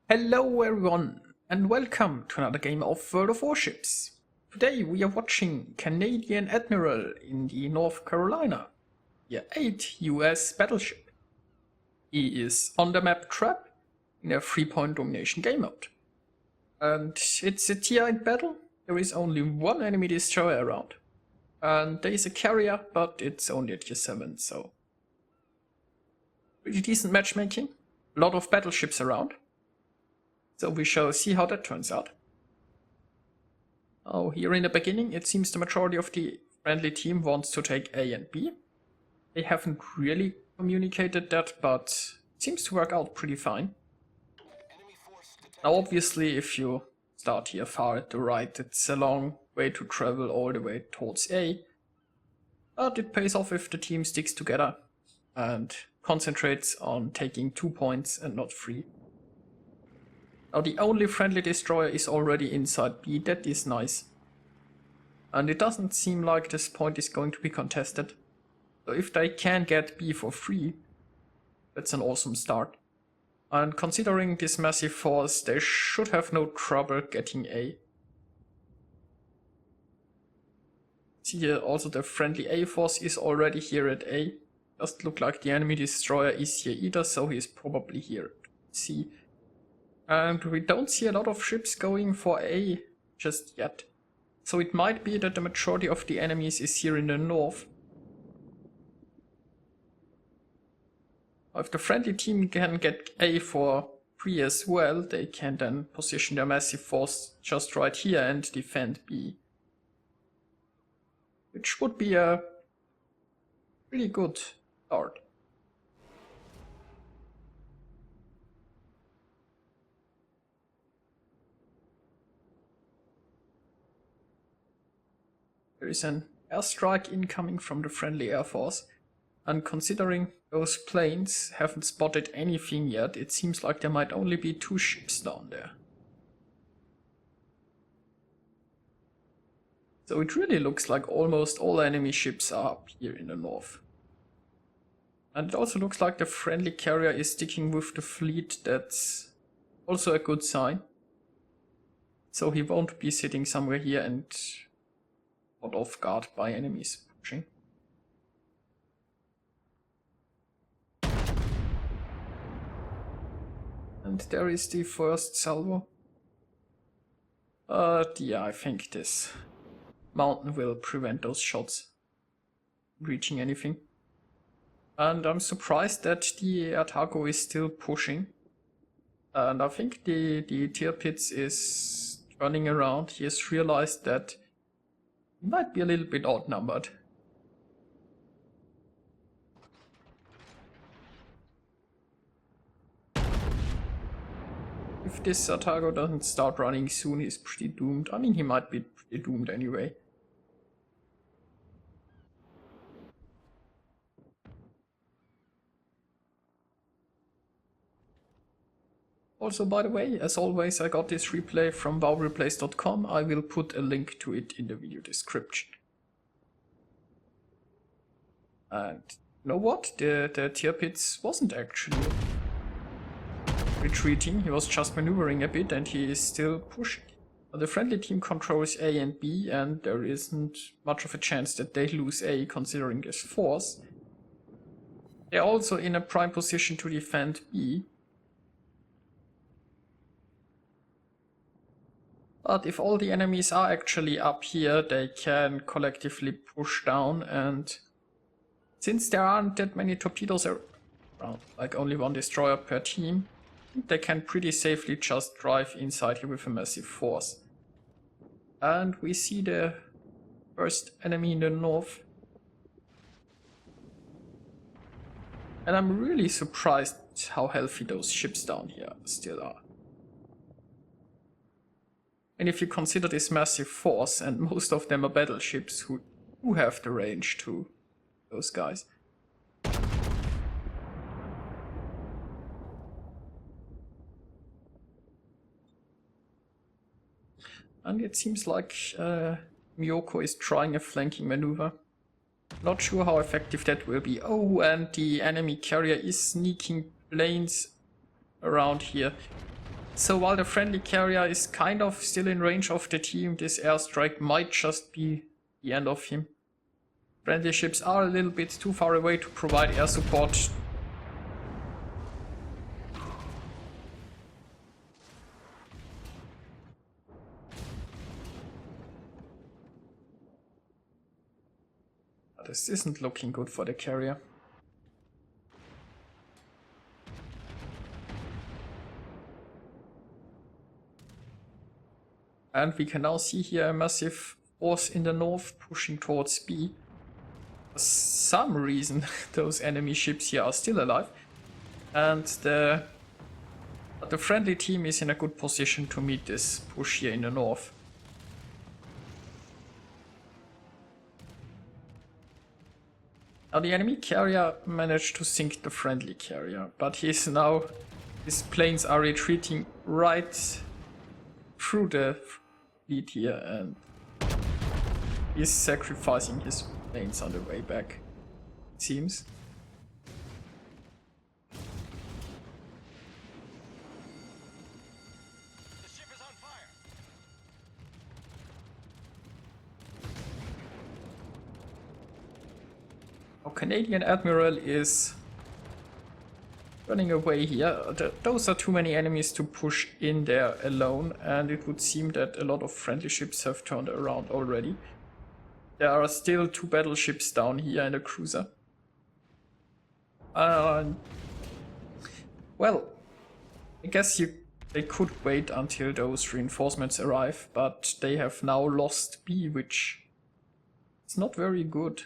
Hello everyone, and welcome to another game of World of Warships. Today we are watching CanadianAdmiral in the North Carolina, the 8th US battleship. He is on the map Trap in a 3-point domination game mode. And it's a tier 8 battle, there is only one enemy destroyer around. And there is a carrier, but it's only a tier 7, so pretty decent matchmaking, a lot of battleships around. So we shall see how that turns out. Oh, here in the beginning it seems the majority of the friendly team wants to take A and B. They haven't really communicated that, but it seems to work out pretty fine. Now obviously if you start here far at the right, it's a long way to travel all the way towards A. But it pays off if the team sticks together and concentrates on taking 2 points and not 3. Now the only friendly destroyer is already inside B, that is nice. And it doesn't seem like this point is going to be contested. So if they can get B for free, that's an awesome start. And considering this massive force, they should have no trouble getting A. See here also the friendly A force is already here at A. Doesn't look like the enemy destroyer is here either, so he's probably here at C. And we don't see a lot of ships going for A just yet. So it might be that the majority of the enemies is here in the north. If the friendly team can get A for free as well, they can then position their massive force just right here and defend B. Which would be a pretty good start. There is an airstrike incoming from the friendly air force, and considering those planes haven't spotted anything yet, it seems like there might only be 2 ships down there. So it really looks like almost all enemy ships are up here in the north. And it also looks like the friendly carrier is sticking with the fleet, that's also a good sign. So he won't be sitting somewhere here and caught off guard by enemies pushing. And there is the first salvo. Yeah, I think this mountain will prevent those shots reaching anything. And I'm surprised that the Aetam is still pushing. And I think the Tirpitz is turning around. He has realized that he might be a little bit outnumbered. If this Aetam doesn't start running soon, he's pretty doomed. I mean, he might be pretty doomed anyway. Also, by the way, as always, I got this replay from wowreplays.com. I will put a link to it in the video description. And you know what? The Tirpitz wasn't actually retreating, he was just maneuvering a bit and he is still pushing. The friendly team controls A and B, and there isn't much of a chance that they lose A considering this force. They're also in a prime position to defend B. But if all the enemies are actually up here, they can collectively push down, and since there aren't that many torpedoes around, like only 1 destroyer per team, they can pretty safely just drive inside here with a massive force. And we see the first enemy in the north. And I'm really surprised how healthy those ships down here still are. And if you consider this massive force, and most of them are battleships who have the range to those guys. And it seems like Miyoko is trying a flanking maneuver. Not sure how effective that will be. Oh, and the enemy carrier is sneaking planes around here. So while the friendly carrier is kind of still in range of the team, this airstrike might just be the end of him. Friendly ships are a little bit too far away to provide air support. This isn't looking good for the carrier. And we can now see here a massive force in the north pushing towards B. For some reason, those enemy ships here are still alive. And the friendly team is in a good position to meet this push here in the north. Now the enemy carrier managed to sink the friendly carrier, but his planes are retreating right through the fleet here, and he's sacrificing his planes on the way back, it seems. The ship is on fire. Our Canadian Admiral is running away here. Those are too many enemies to push in there alone, and it would seem that a lot of friendly ships have turned around already. There are still 2 battleships down here and a cruiser. Well, I guess they could wait until those reinforcements arrive, but they have now lost B, which is not very good.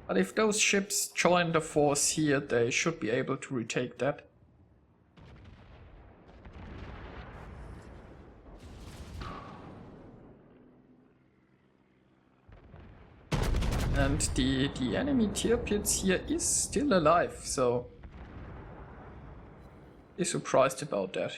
But if those ships join the force here, they should be able to retake that. And the enemy Tirpitz here is still alive, so I'm surprised about that.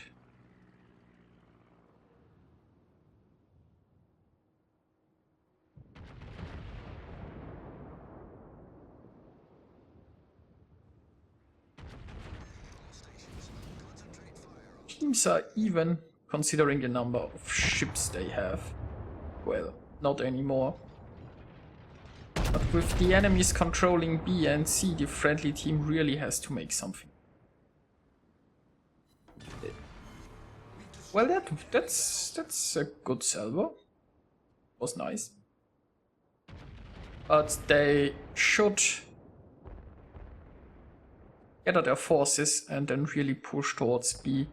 Teams are even, considering the number of ships they have. Well, not anymore. But with the enemies controlling B and C, the friendly team really has to make something. Well, that's a good salvo. Was nice. But they should gather their forces and then really push towards B.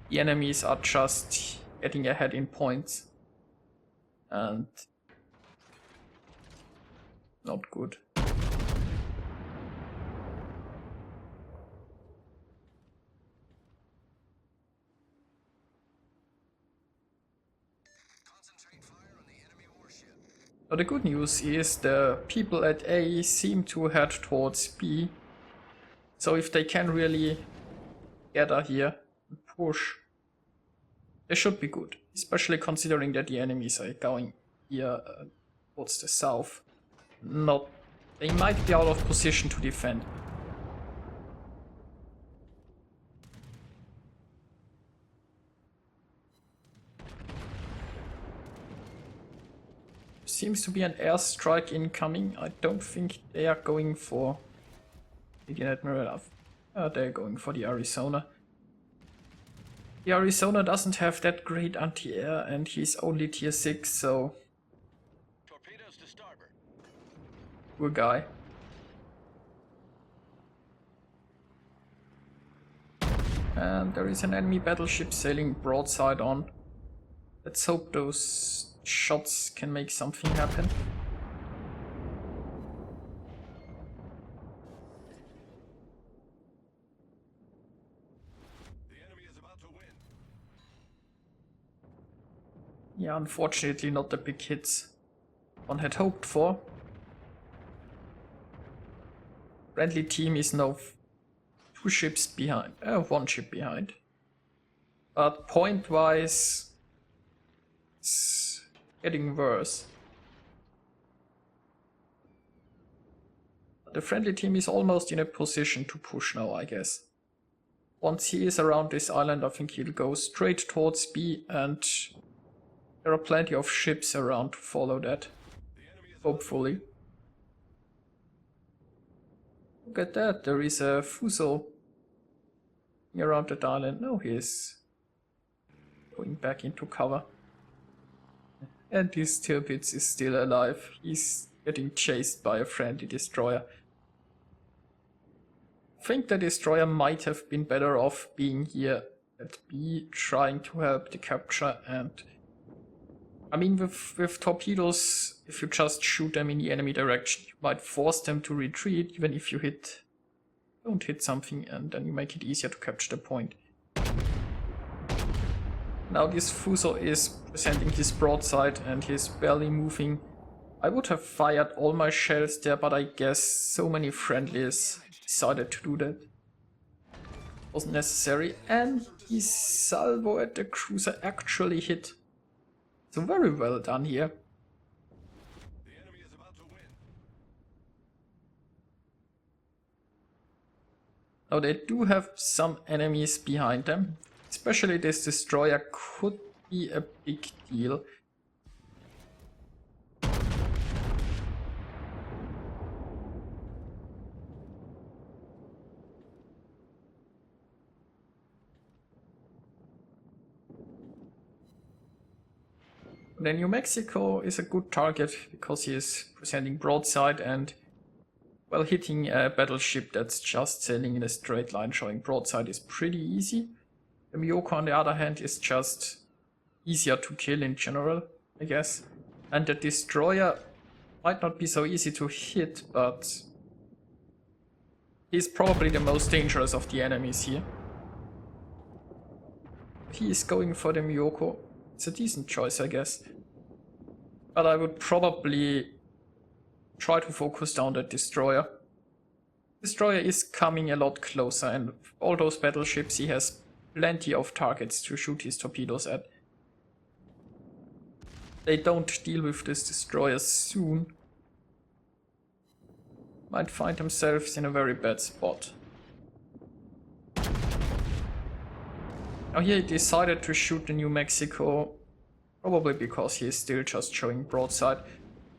The enemies are just getting ahead in points. And not good. Concentrate fire on the enemy warship. But the good news is the people at A seem to head towards B. So if they can really gather here and push, they should be good. Especially considering that the enemies are going here towards the south. They might be out of position to defend. Seems to be an airstrike incoming. I don't think they are going for CanadianAdmiral. They're going for the Arizona. The Arizona doesn't have that great anti-air and he's only tier 6, so Torpedoes to starboard. poor guy. And there is an enemy battleship sailing broadside on. Let's hope those shots can make something happen. The enemy is about to win. Yeah, unfortunately not the big hits one had hoped for. Friendly team is now 2 ships behind, 1 ship behind. But point-wise, it's getting worse. The The friendly team is almost in a position to push now, I guess. Once he is around this island, I think he'll go straight towards B, and there are plenty of ships around to follow that. Hopefully. Look at that, there is a Fuso around that island. No, he is going back into cover. And this Tirpitz is still alive. He's getting chased by a friendly destroyer. I think the destroyer might have been better off being here at B, trying to help the capture. And I mean, with torpedoes, if you just shoot them in the enemy direction, you might force them to retreat, even if you don't hit something, and then you make it easier to capture the point. Now this Fuso is presenting his broadside and he's barely moving. I would have fired all my shells there, but I guess so many friendlies decided to do that. Wasn't necessary, and his salvo at the cruiser actually hit. So very well done here. The enemy is about to win. Now they do have some enemies behind them. Especially this destroyer could be a big deal. The New Mexico is a good target because he is presenting broadside and, well, hitting a battleship that's just sailing in a straight line showing broadside is pretty easy. The Miyoko, on the other hand, is just easier to kill in general, I guess. And the destroyer might not be so easy to hit, but he's probably the most dangerous of the enemies here. He is going for the Miyoko. It's a decent choice, I guess. But I would probably try to focus down that destroyer. Destroyer is coming a lot closer, and all those battleships, he has plenty of targets to shoot his torpedoes at. They don't deal with this destroyer soon. Might find themselves in a very bad spot. Now here he decided to shoot the New Mexico, probably because he is still just showing broadside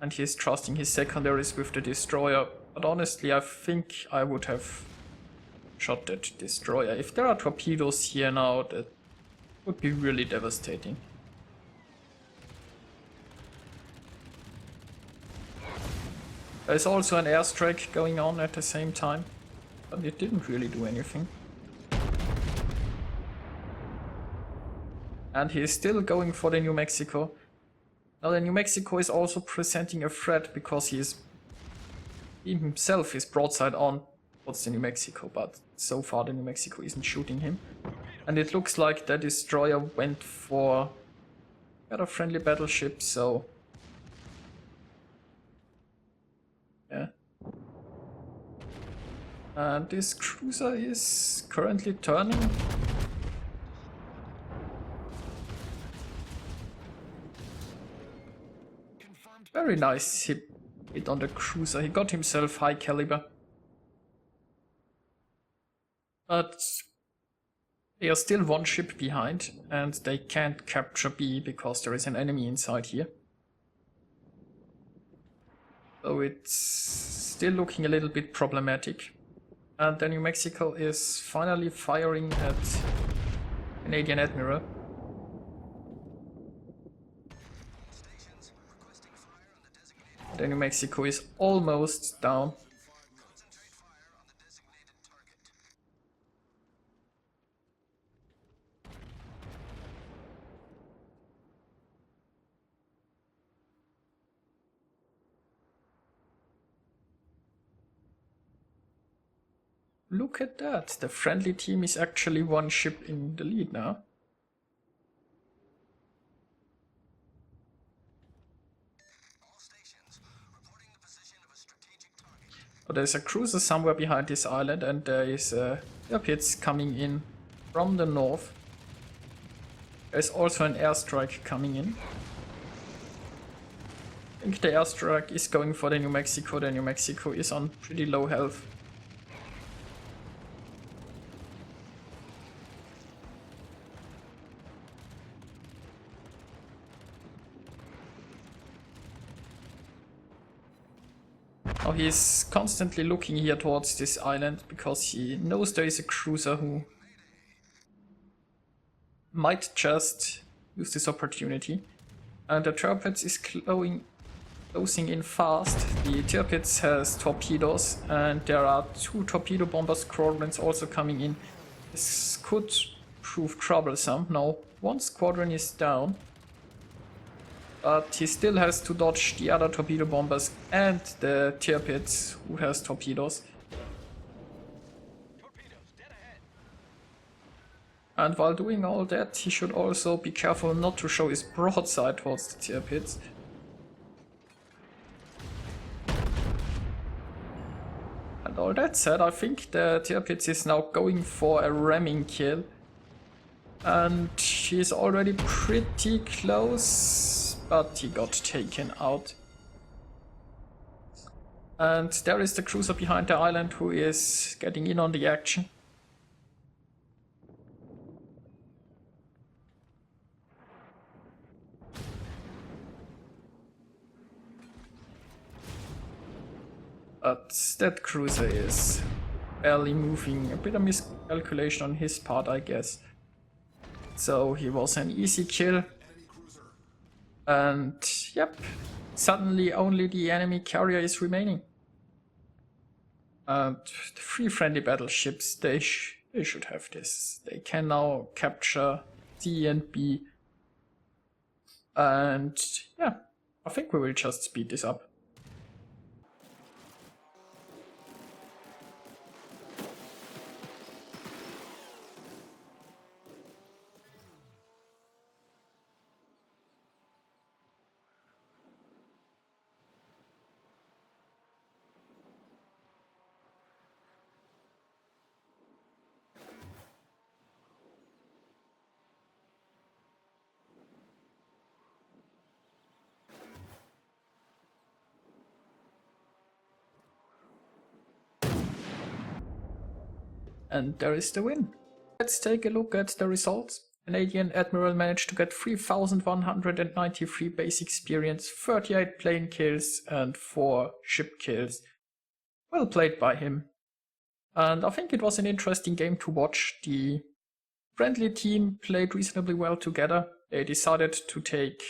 and he is trusting his secondaries with the destroyer. But honestly, I think I would have shot that destroyer. If there are torpedoes here now, that would be really devastating. There's also an airstrike going on at the same time, but it didn't really do anything. And he is still going for the New Mexico. Now the New Mexico is also presenting a threat because he himself is broadside on towards the New Mexico, but so far the New Mexico isn't shooting him. And it looks like the destroyer went for a friendly battleship, so yeah. And this cruiser is currently turning. Very nice hit on the cruiser. He got himself high caliber. But they are still one ship behind and they can't capture B because there is an enemy inside here. So it's still looking a little bit problematic. And the New Mexico is finally firing at CanadianAdmiral. The New Mexico is almost down. Look at that, the friendly team is actually one ship in the lead now. Oh, there's a cruiser somewhere behind this island and there is Tirpitz coming in from the north. There's also an airstrike coming in. I think the airstrike is going for the New Mexico. The New Mexico is on pretty low health. Now he's constantly looking here towards this island because he knows there is a cruiser who might just use this opportunity. And the Tirpitz is closing in fast. The Tirpitz has torpedoes and there are 2 torpedo bomber squadrons also coming in. This could prove troublesome. Now 1 squadron is down. But he still has to dodge the other torpedo bombers and the Tirpitz, who has torpedoes. And while doing all that, he should also be careful not to show his broadside towards the Tirpitz. And all that said, I think the Tirpitz is now going for a ramming kill. And he's already pretty close, but he got taken out. And there is the cruiser behind the island who is getting in on the action. But that cruiser is barely moving. A bit of miscalculation on his part, I guess. So he was an easy kill. And yep, suddenly only the enemy carrier is remaining. And the 3 friendly battleships, they should have this. They can now capture C and B. And yeah, I think we will just speed this up. And there is the win. Let's take a look at the results. CanadianAdmiral managed to get 3,193 base experience, 38 plane kills and 4 ship kills. Well played by him. And I think it was an interesting game to watch. The friendly team played reasonably well together. They decided to take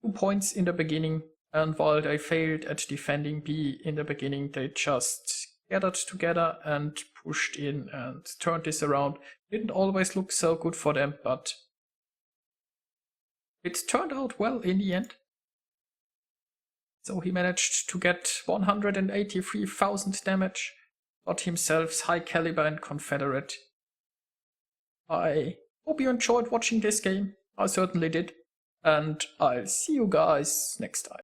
2 points in the beginning, and while they failed at defending B in the beginning, they just gathered together and pushed in and turned this around. Didn't always look so good for them, but it turned out well in the end. So he managed to get 183,000 damage, got himself high caliber and Confederate. I hope you enjoyed watching this game. I certainly did. And I'll see you guys next time.